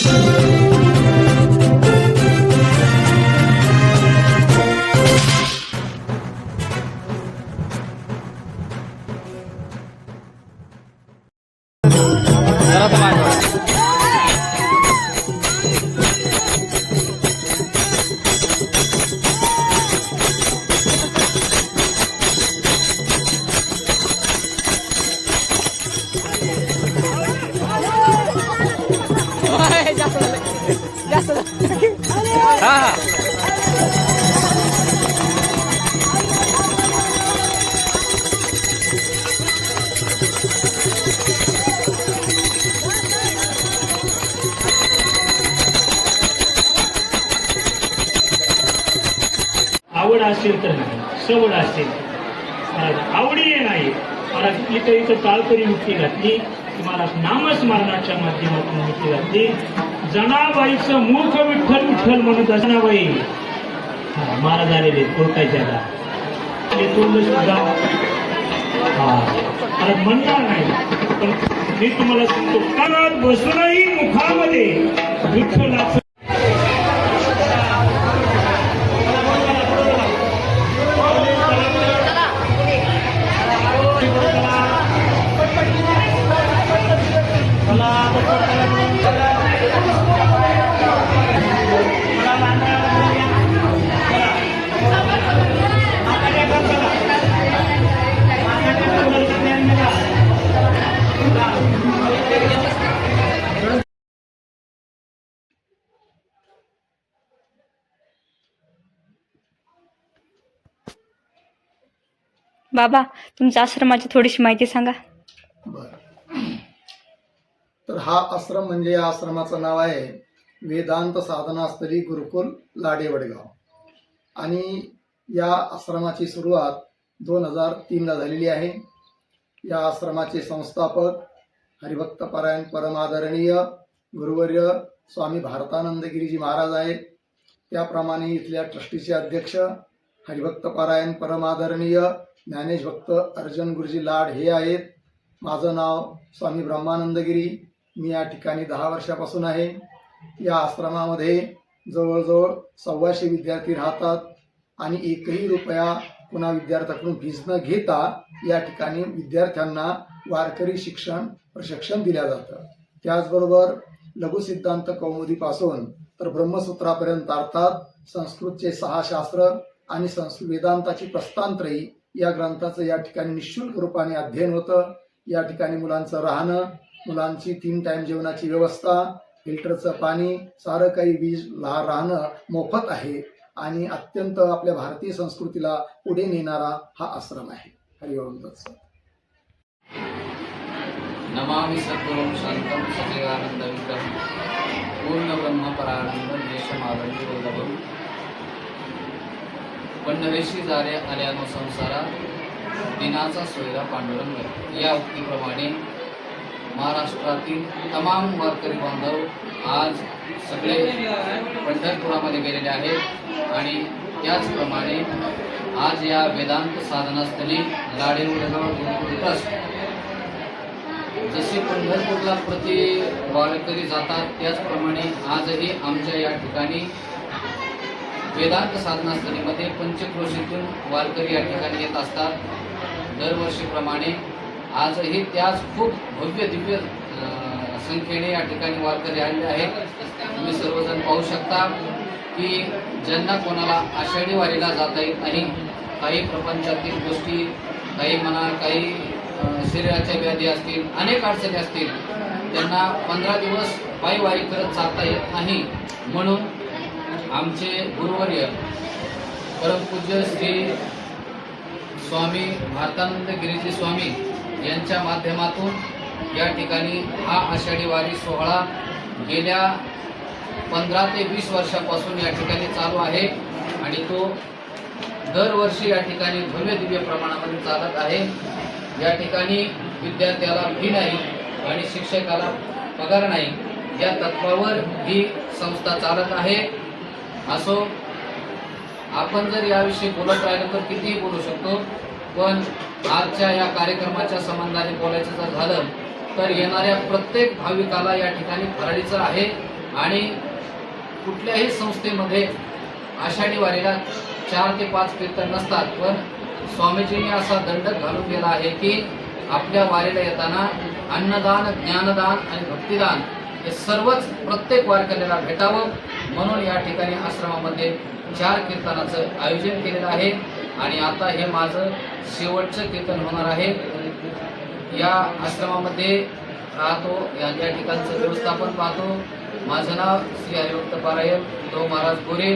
आवड असेल तर नाही, सवड असेल आवडीने नाही महाराज इथं काळकरी मुक्ती घातली, महाराज नामस्मरणाच्या माध्यमातून मुक्ती घातली. जनाबाईचं मुख विठ्ठल विठ्ठल म्हणून जनाबाई महाराज आलेले कोर्टाच्या सुद्धा म्हणणार नाही, पण मी तुम्हाला सांगतो कानात बसूनही मुखामध्ये विठ्ठलाचं बाबा, तुमच्या आश्रमाची थोडीशी माहिती सांगा. बरं. तर हा आश्रम म्हणजे या आश्रमाचं नाव आहे वेदांत साधनास्थली गुरुकुल लाडे वडगाव. आणि या आश्रमाची सुरुवात 2003 झालेली आहे. या आश्रमाचे संस्थापक हरिभक्त पारायण परमादरणीय गुरुवर्य स्वामी भारतानंद गिरीजी महाराज आहेत. त्याप्रमाणे इथल्या ट्रस्टीचे अध्यक्ष हरिभक्त पारायण परमादरणीय ज्ञानेश भक्त अर्जुन गुरुजी लाड हे आहेत. माझं नाव स्वामी ब्रह्मानंदगिरी. मी या ठिकाणी 10 वर्षापासून आहे. या आश्रमामध्ये जवळजवळ 125 विद्यार्थी राहतात आणि एकही रुपया पुन्हा विद्यार्थ्याकडून फीस न घेता या ठिकाणी विद्यार्थ्यांना वारकरी शिक्षण प्रशिक्षण दिलं जातं. त्याचबरोबर लघुसिद्धांत कौमुदीपासून तर ब्रह्मसूत्रापर्यंत अर्थात संस्कृतचे 6 शास्त्र आणि संस्कृत वेदांताची प्रस्तांत्रही या ग्रंथाचं या ठिकाणी निःशुल्क रूपाने अध्ययन होतं. या ठिकाणी मुलांचं राहणं, मुलांची 3 टाइम जेवणाची व्यवस्था, फिल्टरचं पाणी, सारं काही वीज राहणं मोफत आहे आणि अत्यंत आपल्या भारतीय संस्कृतीला पुढे नेणारा हा आश्रम आहे. हरिओम तत्सत. नमामि सद्गुरुं शान्तं सच्चिदानंद विग्रहं पूर्ण ब्रह्म परानंद देशमावंती वल्लभं पंढरीशी जारे आल्यानो संसारा दिनाचा सोयरा पांडुरंग. या उक्तीप्रमाणे महाराष्ट्रातील तमाम वारकरी बांधव आज सगळे पंढरपुरामध्ये गेलेले आहेत आणि त्याचप्रमाणे आज या वेदांत साधनास्थळी लाडे वडगाव गुरुकुल ट्रस्ट जसे पंढरपूरला प्रति वारकरी जातात त्याचप्रमाणे आजही आमच्या या ठिकाणी वेदांत साधनास्थळीमध्ये पंचक्रोशीतून वारकरी या ठिकाणी येत असतात. दरवर्षीप्रमाणे आजही त्याच खूप भव्य दिव्य संख्येने या ठिकाणी वारकरी आलेले आहेत. तुम्ही सर्वजण पाहू शकता की ज्यांना कोणाला आषाढी वारीला जाता येत नाही, काही प्रपंचातील गोष्टी, काही म्हणा काही शरीराच्या व्याधी असतील, अनेक अडचणी असतील, त्यांना 15 दिवस पायी वारी करत जाता येत नाही. म्हणून आमचे गुरुवर्य परमपूज्य श्री स्वामी भारतानंद गिरीजी स्वामी यांच्या माध्यमातून या ठिकाणी हा आषाढी वारी सोहळा गेल्या 15 ते 20 वर्षापासून या ठिकाणी चालू आहे आणि तो दरवर्षी या ठिकाणी भव्य दिव्य प्रमाणामध्ये चालत आहे. या ठिकाणी विद्यार्थ्याला फी नाही आणि शिक्षकाला पगार नाही, या तत्वावर ही संस्था चालत आहे. असो, आपण जर याविषयी बोलत राहिलो तर कितीही बोलू शकतो, पण आजच्या या कार्यक्रमाच्या संबंधाने बोलायचं जर झालं तर येणाऱ्या प्रत्येक भाविकाला या ठिकाणी फराळीचं आहे आणि कुठल्याही संस्थेमध्ये आषाढी वारीला 4 ते 5 कीर्तन नसतात, पण स्वामीजींनी असा दंडक घालून दिला आहे की आपल्या वारीला येताना अन्नदान, ज्ञानदान आणि भक्तिदान हे सर्वच प्रत्येक वारकऱ्याला भेटावं म्हणून या ठिकाणी आश्रमामध्ये 4 कीर्तनाचं आयोजन केलेलं आहे. आणि आता हे माझं शेवटचं कीर्तन होणार आहे. या आश्रमामध्ये राहतो, या ठिकाणचं व्यवस्थापन पाहतो. माझं नाव श्री हरिभक्त पारायण उद्धव महाराज गोरे.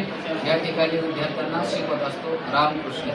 या ठिकाणी विद्यार्थ्यांना शिकवत असतो. रामकृष्ण.